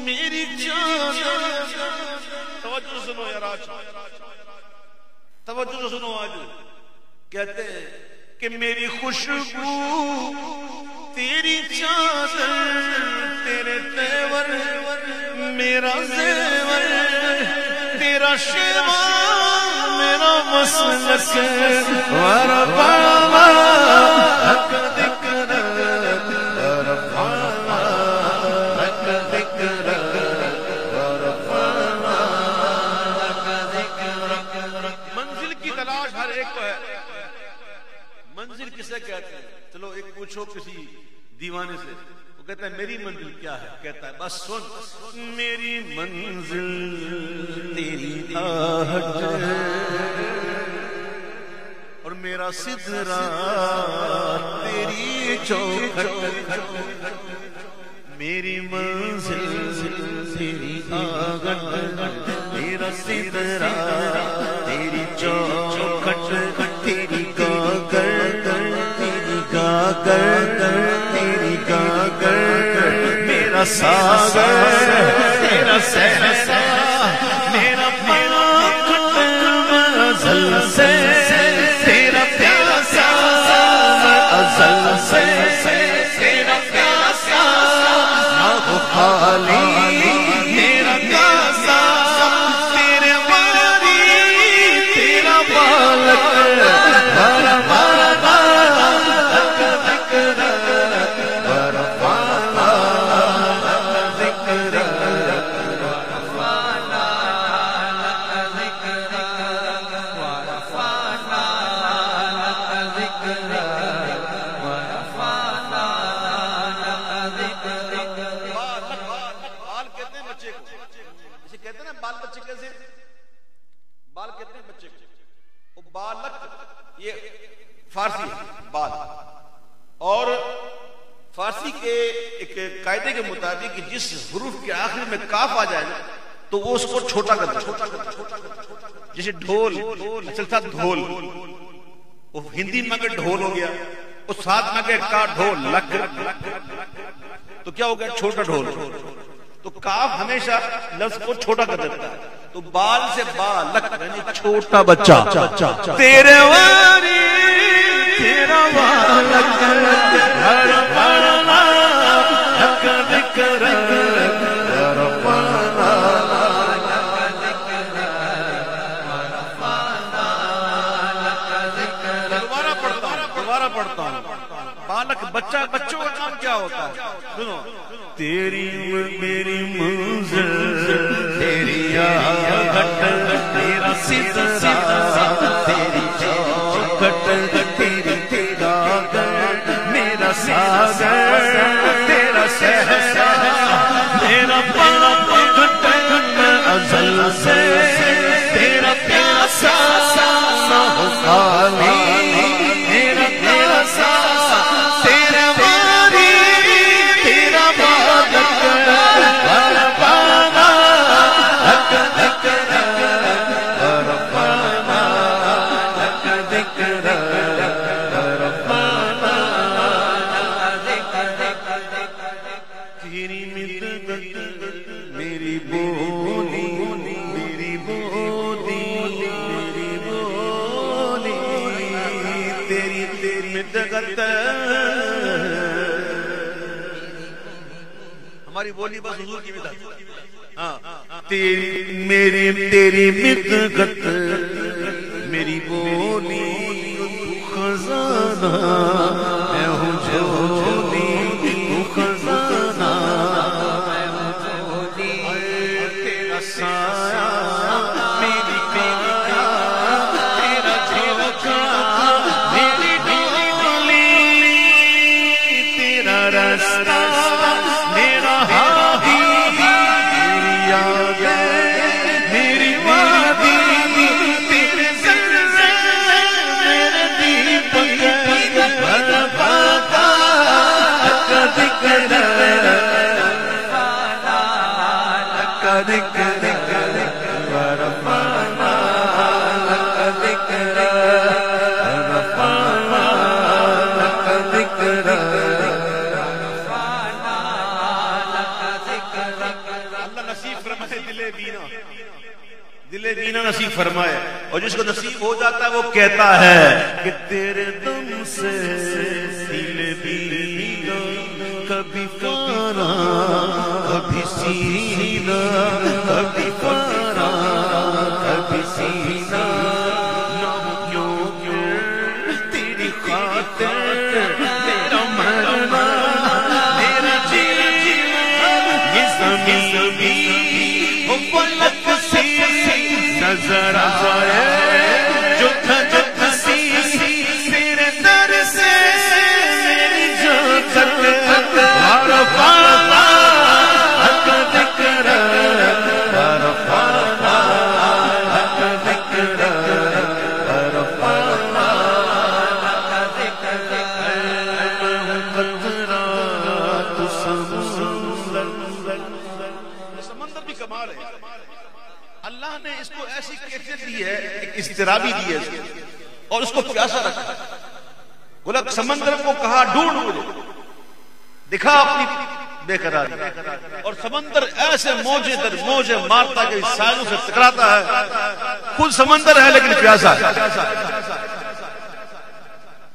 میری جان. توجہ سنو یار آج, توجہ سنو آج. کہتے ہیں کہ میری خوشبو تیری چادر تیرے تیور میرا زیور تیرا شیوا میرا مسلک ورباما حق ذکر ورباما حق ذکر ورباما حق ذکر. منزل کی تلاش ہر ایک کو ہے. منزل کسے کہتے ہیں؟ چلو ایک پوچھو کسی دیوانے سے, وہ کہتا ہے میری منزل کیا ہے؟ کہتا ہے بس سن, میری منزل تیری آہٹ اور میرا سدرا تیری چوکھٹ. میری منزل تیری آہٹ میرا سدرا تیری چوکھٹ تیری گاگر تیری گاگر تیری گاگر میرا ساگر تیرا سہسا میرا پنکھ ازل سے تیرا پیاسا ازل سے تیرا پیاسا نہ ہو خالی میرا کاسا تیرے واری تیرا بالک فارسی بال, اور فارسی کے ایک قاعدے کے مطابق جس حروف کے آخر میں کاف آ جائے نا تو وہ اس کو چھوٹا کر دے. جیسے ڈھول, اصل تھا ڈھول, وہ ہندی میں اگر ڈھول ہو گیا, اس ساتھ میں اگر کا ڈھول لگ تو کیا ہو گیا چھوٹا ڈھول. تو کاف ہمیشہ لفظ کو چھوٹا کر دیتا ہے. تو بال سے بالک یعنی چھوٹا بچہ. تیرے واری تیرا بالک ہر پڑنا حق ذکر ہر پڑنا حق ذکر دوبارہ پڑھتا ہوں. بالک بچہ, بچوں کا کام کیا ہوتا ہے؟ سنو, تیری میری منزل تیری آہٹ تیرا سدرا تیری چوکھٹ تیری گاگر میرا ساگر تیرا سہسا میرا پنکھ ازل سے تیرا پیاسا نہ ہو خالی میرا پیاسا تیرے واری تیرا بالک ورباما حق ذکر ورباما حق ذکر ورباما حق ذکر. تیری مدد میری بولی میری بولی میری بولی تیری تیری مدد ہماری بولی بس حضور کی مدد. ہاں, تیری میری تیری مدد میری بولی خزانہ میں ہوں جھولی خزانہ میں ہوں جھولی تیرا سایہ میری پیکا تیرا جھوکا میری ڈولی تیرا رستہ میرا ہادی میری یادیں میری وادی تیرے زلزلے میرے دیپک بھر پاتا دل بینا نصیب فرمائے. اور جس کو نصیب ہو جاتا ہے وہ کہتا ہے کہ تیرے دم سے دل بینا کبھی فارا کبھی سینہ کبھی فارا کبھی سینہ تیری خاطر میرا مرنا میرا جینا یہ زمین وہ پلک سی نظر آئے جو تھا جو تسی تیرے در سے میری جو تک عرفانا حق ذکر عرفانا حق ذکر عرفانا حق ذکر قطرات سمندر بھی کمال ہے. اللہ نے اس کو ایسی کیفیت دی ہے, ایک اضطرابی دی ہے اس کو, اور اس کو پیاسا رکھا. بولا سمندر کو کہا ڈھونڈ مجھے, دکھا اپنی بے قراری, اور سمندر ایسے موجے در موجے مارتا کہ سائلوں سے ٹکراتا ہے. خود سمندر ہے لیکن پیاسا ہے.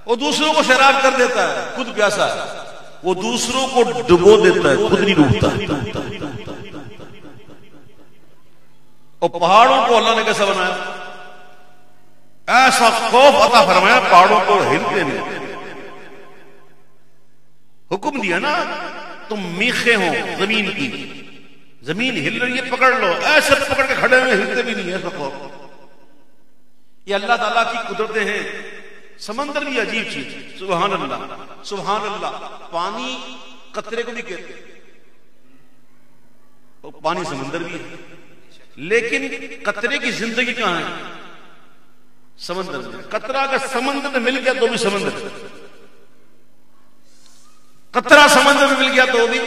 وہ دوسروں کو سیراب کر دیتا ہے, خود پیاسا ہے. وہ دوسروں کو ڈبو دیتا ہے, خود نہیں ڈوبتا. اور پہاڑوں کو اللہ نے کیسا بنایا, ایسا خوف عطا فرمایا پہاڑوں کو ہلتے نہیں. حکم دیا نا تم میخیں ہو زمین کی, زمین ہل رہی ہے پکڑ لو, ایسے پکڑ کے کھڑے ہوئے ہلتے بھی نہیں. ایسا خوف. یہ اللہ تعالیٰ کی قدرتیں ہیں. سمندر بھی عجیب چیز, سبحان اللہ سبحان اللہ. پانی قطرے کو بھی کہتے ہیں, پانی سمندر بھی ہے, لیکن قطرے کی زندگی کہاں ہے؟ سمندر میں. قطرہ اگر سمندر میں مل گیا تو بھی سمندر, قطرہ سمندر میں مل گیا تو بھی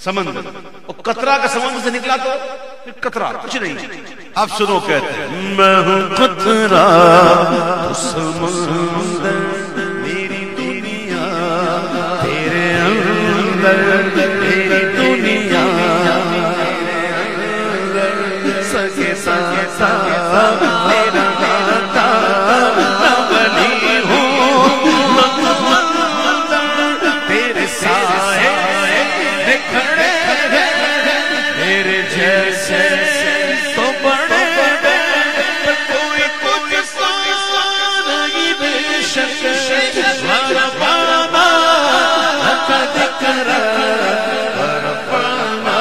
سمندر, اور قطرہ کا سمندر سے نکلا تو پھر قطرہ کچھ نہیں. اب سنو کہتے ہیں میں ہوں قطرہ تو سمندر میری دنیا تیرے اندر میری دنیا سگے سگے میرا ناتا نہ بنی ہوں تیرے سائے کھڑے میرے جیسے تو بڑے کوئی کچھ نہیں بے شک ورپانا حق ذکر ورپانا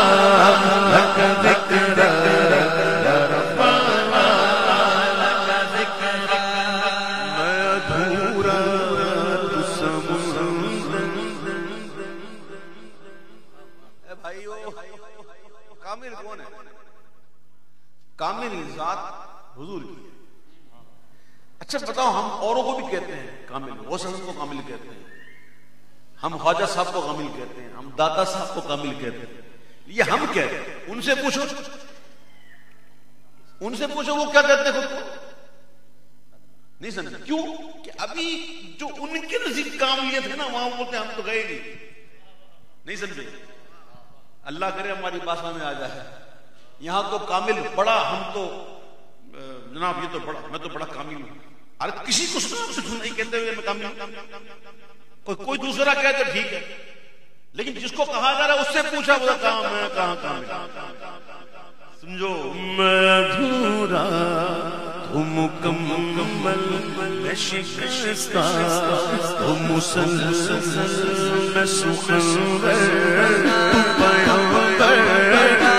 حق ذکر کامل ذات حضور کی. اچھا بتاؤ, ہم اوروں کو بھی کہتے ہیں کامل, غوث اعظم کو کامل کہتے ہیں, ہم خواجہ صاحب کو کامل کہتے ہیں, ہم داتا صاحب کو کامل کہتے ہیں. یہ ہم کہتے ہیں. ان سے پوچھو, ان سے پوچھو وہ کیا کہتے ہیں خود کو, نہیں سمجھا کیوں کہ ابھی جو ان کے نزدیک کاملیت ہے نا وہاں بولتے ہیں ہم تو گئے نہیں سمجھے. اللہ کرے ہماری باشا میں آ جائے. یہاں تو کامل بڑا, ہم تو جناب یہ تو بڑا, میں تو بڑا کامل ہوں. ارے کسی کو نہیں کہتے ہوئے میں کامل ہوں, کوئی دوسرا کہتے ٹھیک ہے, لیکن جس کو کہا جا رہا ہے اس سے پوچھا وہ کہاں میں کہاں کامل. سمجھو میں ادھورا تو مکمل میں شکستہ تو مسلسل میں سخنور تو پیغمبر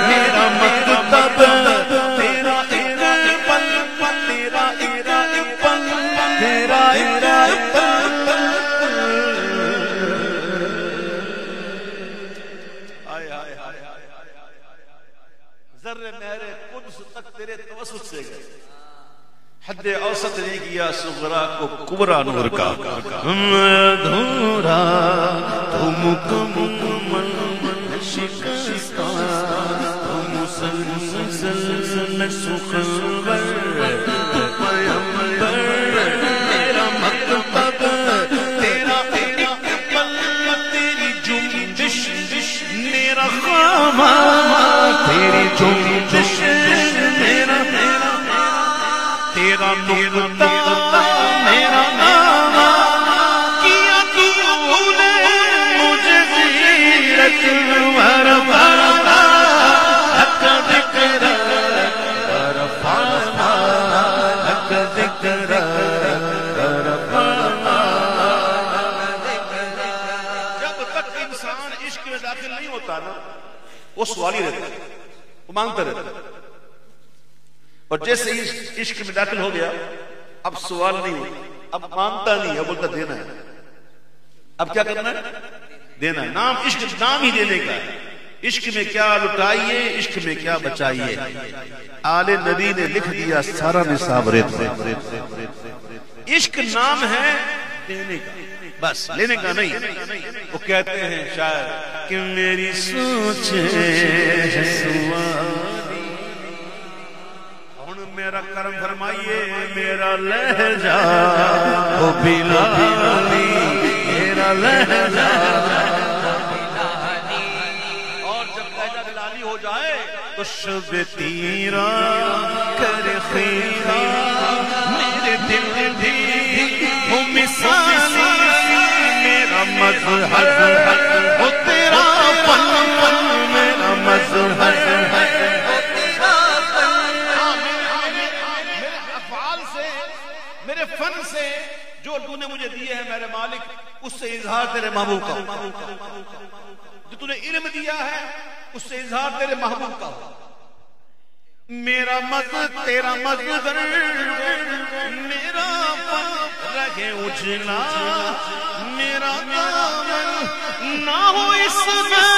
میرا مطلب تیرا اقبال تیرا اقبال تیرا اقبال. ذرے میرے قدس تک تیرے توسط سے گئے, حد اوسط نے کیا صغرا کو کبرا نور کا. ادھورا تو مکمل شکستہ تو مسلسل میں سخنور تو پیغمبر میرا مطلب تیرا اقبال تیری جنبش میرا خامہ تیری جنبش میرا تیرا نقطہ میرا نام کیا تو نے مجھے زیرت ورفانا لک ذکر ورفانا لک ذکر ورفانا. جب تک انسان عشق میں داخل نہیں ہوتا نا وہ سوال ہی رہتا ہے، وہ مانگتا رہتا ہے. اور جیسے ہی عشق میں داخل ہو گیا اب سوال نہیں ہوتا، اب مانگتا نہیں، اب بولتا دینا ہے. اب کیا کرنا ہے؟ دینا ہے. نام عشق نام ہی دینے کا ہے. عشق میں کیا لٹائیے، عشق میں کیا بچائیے. آل نبی نے لکھ دیا سارا نصاب ریت میں. عشق نام ہے دینے کا، بس لینے کا نہیں. وہ کہتے ہیں شاید کہ میری سوچ میرا کرم فرمائیے، میرا لہجہ وہ بلالی، میرا لہجہ اور جب لہجہ بلالی ہو جائے تو شب تیرا کر خیرا میرے دل بھی وہ مثالی، میرا مذہب وہ تیرا فن، میرا مذہب فن سے جو تو نے مجھے دیے ہیں میرے مالک، اس سے اظہار تیرے محبوب کا. جو تو نے علم دیا ہے اس سے اظہار تیرے محبوب کا. میرا مذہب تیرا مذہب، میرا فن رہے اجلا، میرا دامن نہ ہو اس میں